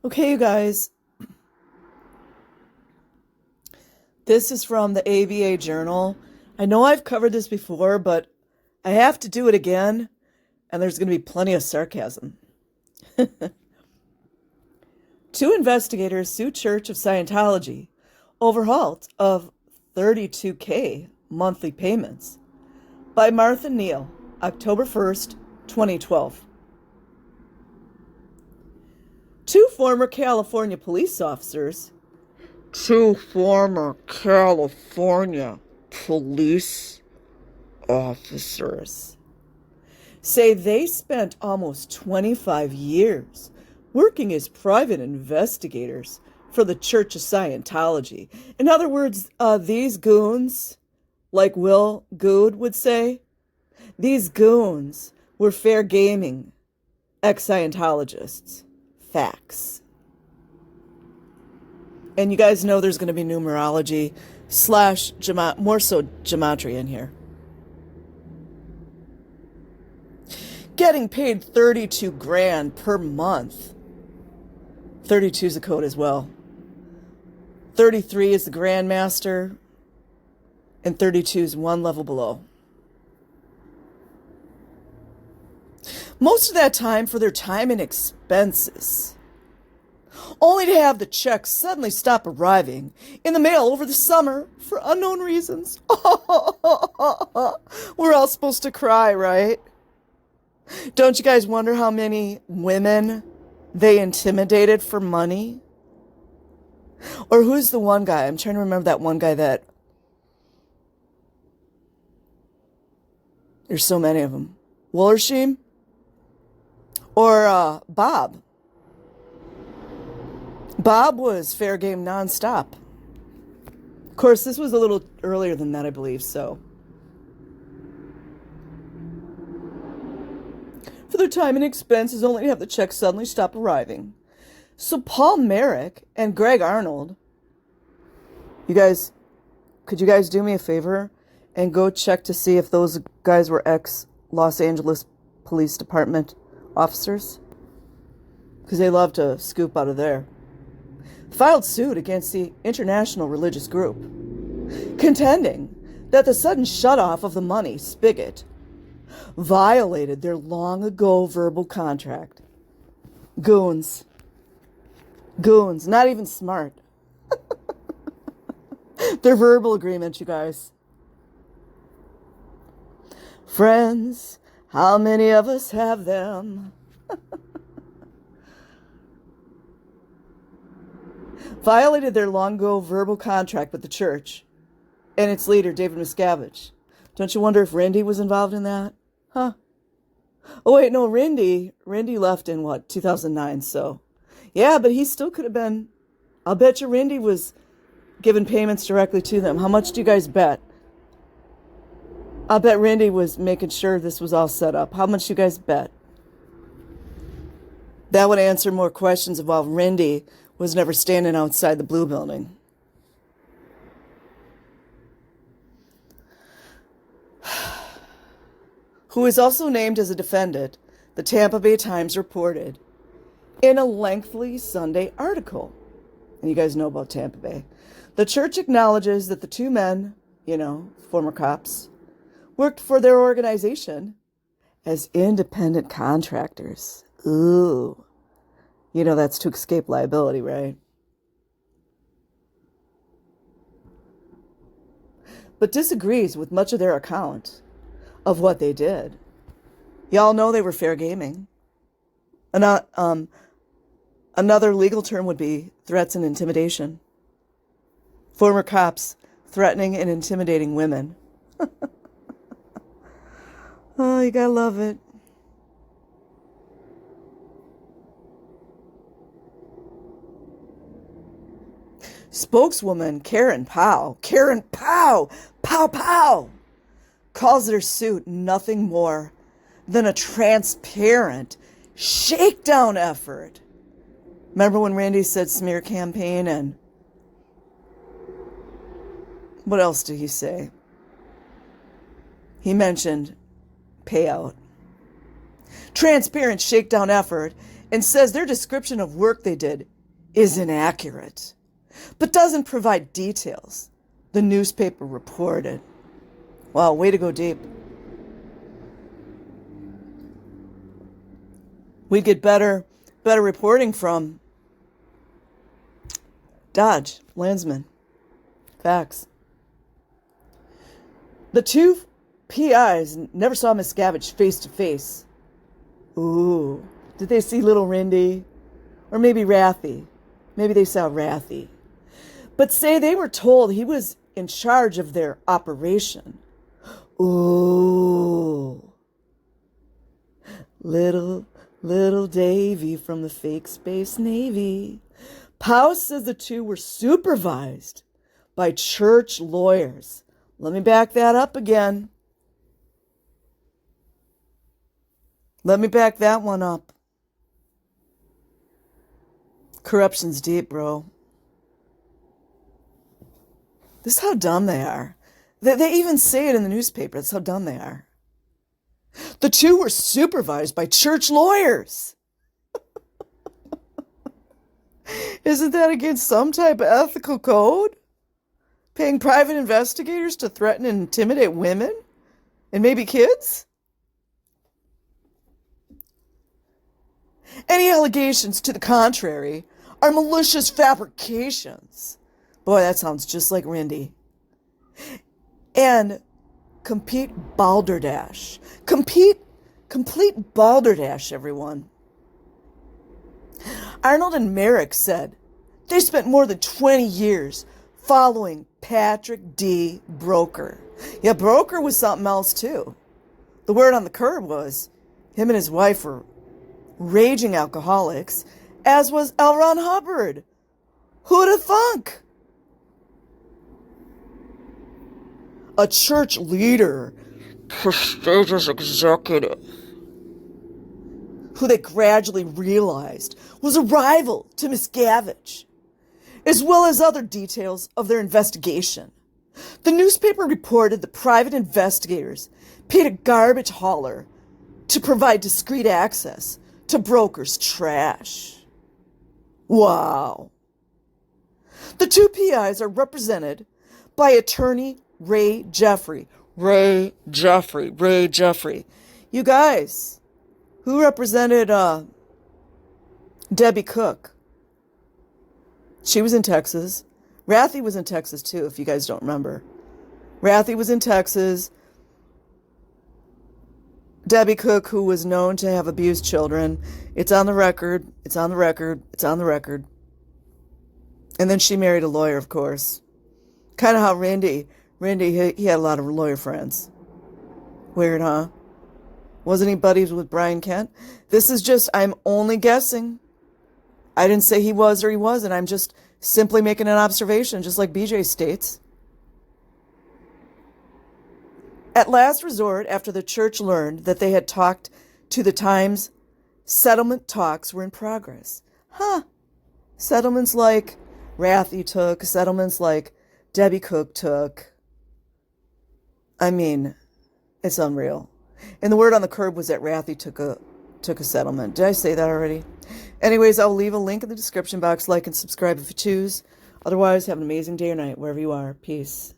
Okay, you guys, this is from the ABA Journal. I know I've covered this before, but I have to do it again, and there's going to be plenty of sarcasm. Two investigators sue Church of Scientology over halt of 32K monthly payments. By Martha Neal, October 1st, 2012. Two former California police officers say they spent almost 25 years working as private investigators for the Church of Scientology. In other words, these goons, like Will Good would say, these goons were fair gaming ex-Scientologists. Facts. And you guys know there's going to be numerology slash more so gematria in here. Getting paid 32 grand per month. 32 is the code as well. 33 is the grandmaster, and 32 is one level below. Most of that time for their time and expenses, only to have the checks suddenly stop arriving in the mail over the summer for unknown reasons. We're all supposed to cry, right? Don't you guys wonder how many women they intimidated for money? Or who's the one guy? I'm trying to remember that one guy that... There's so many of them. Wollersheim? Or Bob. Bob was fair game nonstop. Of course, this was a little earlier than that, I believe, so. For their time and expenses, only to have the checks suddenly stop arriving. So Paul Merrick and Greg Arnold, could you guys do me a favor and go check to see if those guys were ex-Los Angeles Police Department officers? Because they love to scoop out of there. Filed suit against the international religious group, contending that the sudden shutoff of the money spigot violated their long-ago verbal contract. Goons. Goons. Not even smart. Their verbal agreement, you guys. Friends, how many of us have them? Violated their long-ago verbal contract with the church and its leader, David Miscavige. Don't you wonder if Rindy was involved in that? Huh? Oh, wait, no, Rindy left in, 2009, so. Yeah, but he still could have been. I'll bet you Rindy was giving payments directly to them. How much do you guys bet? I'll bet Rindy was making sure this was all set up. How much do you guys bet? That would answer more questions of why Rindy was never standing outside the Blue Building. Who is also named as a defendant, the Tampa Bay Times reported in a lengthy Sunday article. And you guys know about Tampa Bay. The church acknowledges that the two men, former cops, worked for their organization as independent contractors. Ooh. That's to escape liability, right? But disagrees with much of their account of what they did. Y'all know they were fair gaming. Another legal term would be threats and intimidation. Former cops threatening and intimidating women. Oh, you gotta love it. Spokeswoman Karen Powell, calls their suit nothing more than a transparent shakedown effort. Remember when Randy said smear campaign, and what else did he say? He mentioned payout. Transparent shakedown effort, and says their description of work they did is inaccurate, but doesn't provide details, the newspaper reported. Wow, way to go deep. We'd get better reporting from Dodge, Landsman. Facts. The two PIs never saw Miscavige face to face. Ooh, did they see little Rindy? Or maybe Rathy? Maybe they saw Rathy. But say they were told he was in charge of their operation. Ooh. Little Davy from the fake Space Navy. Powell says the two were supervised by church lawyers. Let me back that up again. Let me back that one up. Corruption's deep, bro. This is how dumb they are. They even say it in the newspaper. That's how dumb they are. The two were supervised by church lawyers. Isn't that against some type of ethical code? Paying private investigators to threaten and intimidate women? And maybe kids? Any allegations to the contrary are malicious fabrications. Boy, that sounds just like Rindy. And complete balderdash. Complete balderdash, everyone. Arnold and Merrick said they spent more than 20 years following Patrick D. Broker. Yeah, Broker was something else too. The word on the curb was him and his wife were raging alcoholics, as was L. Ron Hubbard. Who'd have thunk? A church leader, prestigious executive, who they gradually realized was a rival to Miscavige, as well as other details of their investigation. The newspaper reported the private investigators paid a garbage hauler to provide discreet access to Broker's trash. Wow. The two PIs are represented by attorney Ray Jeffrey. Ray Jeffrey. You guys, who represented Debbie Cook? She was in Texas. Rathy was in Texas too, if you guys don't remember. Rathy was in Texas. Debbie Cook, who was known to have abused children. It's on the record. And then she married a lawyer, of course. Kind of how Rindy, he had a lot of lawyer friends. Weird, huh? Wasn't he buddies with Brian Kent? This is just, I'm only guessing. I didn't say he was or he wasn't. I'm just simply making an observation, just like BJ states. At last resort, after the church learned that they had talked to the Times, settlement talks were in progress. Settlements like Rathy took, settlements like Debbie Cook took. I mean, it's unreal. And the word on the curb was that Rathy took a settlement. Did I say that already? Anyways, I'll leave a link in the description box. Like and subscribe if you choose. Otherwise, have an amazing day or night wherever you are. Peace.